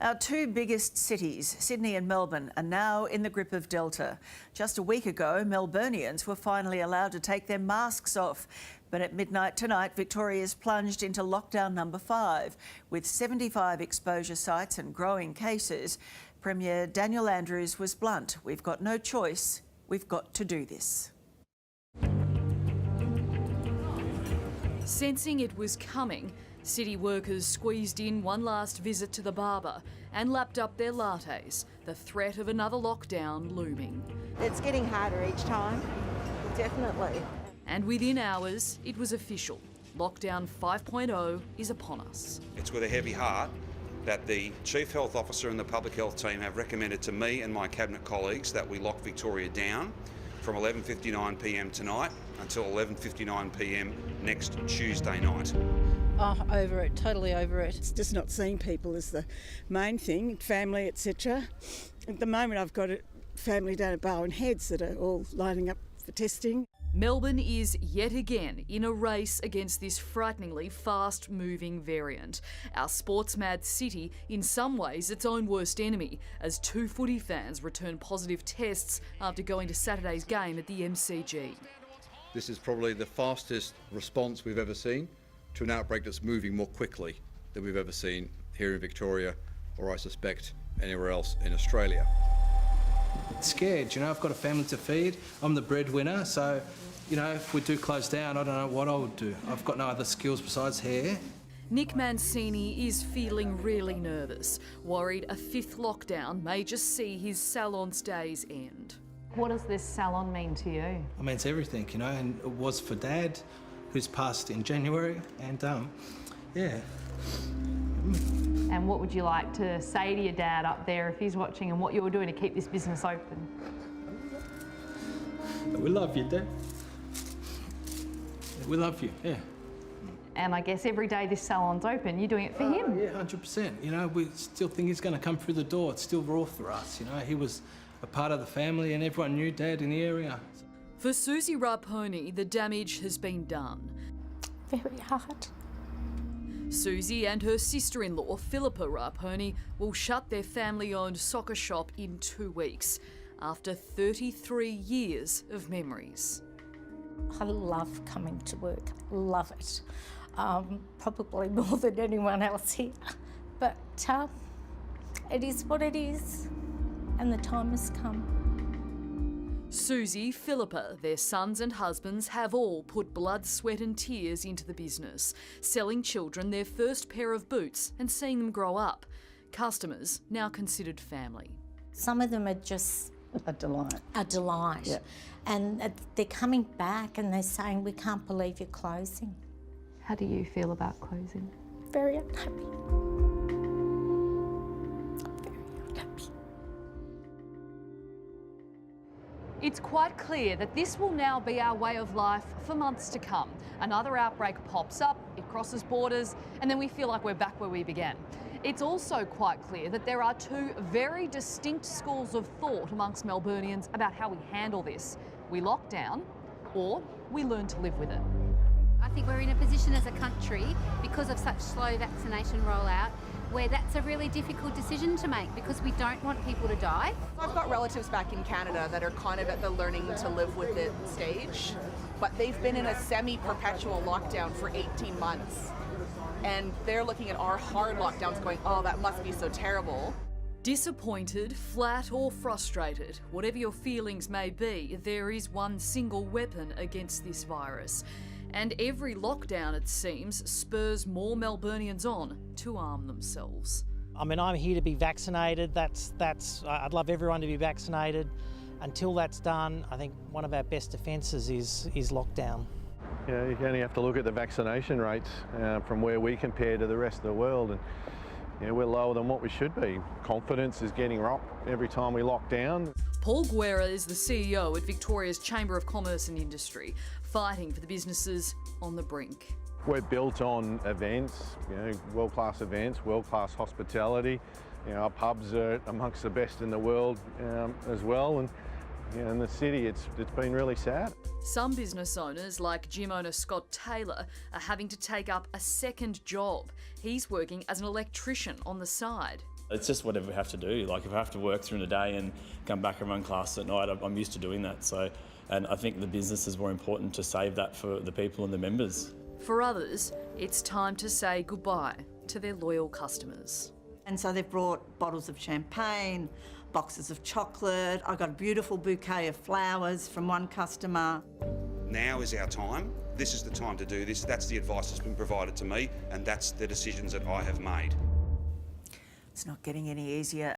Our two biggest cities, Sydney and Melbourne, are now in the grip of Delta. Just a week ago, Melburnians were finally allowed to take their masks off. But at midnight tonight, Victoria's plunged into lockdown number 5. With 75 exposure sites and growing cases, Premier Daniel Andrews was blunt. We've got no choice. We've got to do this. Sensing it was coming, city workers squeezed in one last visit to the barber and lapped up their lattes, the threat of another lockdown looming. It's getting harder each time, definitely. And within hours, it was official. Lockdown 5.0 is upon us. It's with a heavy heart that the Chief Health Officer and the Public Health team have recommended to me and my Cabinet colleagues that we lock Victoria down from 11:59pm tonight until 11:59pm next Tuesday night. Oh, over it, totally over it. It's just not seeing people is the main thing, family, etc. At the moment I've got a family down at Barwon Heads that are all lining up for testing. Melbourne is yet again in a race against this frighteningly fast-moving variant. Our sports-mad city, in some ways its own worst enemy, as 2 footy fans return positive tests after going to Saturday's game at the MCG. This is probably the fastest response we've ever seen to an outbreak that's moving more quickly than we've ever seen here in Victoria, or I suspect anywhere else in Australia. Scared, I've got a family to feed, I'm the breadwinner, so, if we do close down, I don't know what I would do. I've got no other skills besides hair. Nick Mancini is feeling really nervous, worried a 5th lockdown may just see his salon's days end. What does this salon mean to you? I mean, it's everything, and it was for Dad, who's passed in January, and yeah. And what would you like to say to your dad up there if he's watching, and what you're doing to keep this business open? We love you, Dad. We love you, yeah. And I guess every day this salon's open, you're doing it for him. Yeah, 100%. We still think he's going to come through the door. It's still raw for us, He was a part of the family and everyone knew Dad in the area. For Susie Raponi, the damage has been done. Very hard. Susie and her sister-in-law, Philippa Raponi, will shut their family-owned soccer shop in 2 weeks after 33 years of memories. I love coming to work, love it. Probably more than anyone else here. But it is what it is, and the time has come. Susie, Philippa, their sons and husbands have all put blood, sweat and tears into the business, selling children their first pair of boots and seeing them grow up. Customers now considered family. Some of them are just A delight. a delight. Yeah. And they're coming back and they're saying, we can't believe you're closing. How do you feel about closing? Very unhappy. Very unhappy. It's quite clear that this will now be our way of life for months to come. Another outbreak pops up, it crosses borders, and then we feel like we're back where we began. It's also quite clear that there are 2 very distinct schools of thought amongst Melburnians about how we handle this. We lock down, or we learn to live with it. I think we're in a position as a country, because of such slow vaccination rollout, where that's a really difficult decision to make because we don't want people to die. I've got relatives back in Canada that are kind of at the learning to live with it stage, but they've been in a semi-perpetual lockdown for 18 months. And they're looking at our hard lockdowns going, oh, that must be so terrible. Disappointed, flat or frustrated, whatever your feelings may be, there is one single weapon against this virus. And every lockdown, it seems, spurs more Melburnians on to arm themselves. I mean, I'm here to be vaccinated. I'd love everyone to be vaccinated. Until that's done, I think one of our best defences is lockdown. You only have to look at the vaccination rates from where we compare to the rest of the world, and we're lower than what we should be. Confidence is getting rocked every time we lock down. Paul Guerra is the CEO at Victoria's Chamber of Commerce and Industry, fighting for the businesses on the brink. We're built on events, world-class events, world-class hospitality. Our pubs are amongst the best in the world as well, and in the city it's been really sad. Some business owners, like gym owner Scott Taylor, are having to take up a second job. He's working as an electrician on the side. It's just whatever we have to do. Like if I have to work through the day and come back and run class at night, I'm used to doing that. So, and I think the business is more important to save that for the people and the members. For others, it's time to say goodbye to their loyal customers. And so they've brought bottles of champagne, boxes of chocolate. I got a beautiful bouquet of flowers from one customer. Now is our time. This is the time to do this. That's the advice that's been provided to me, and that's the decisions that I have made. It's not getting any easier.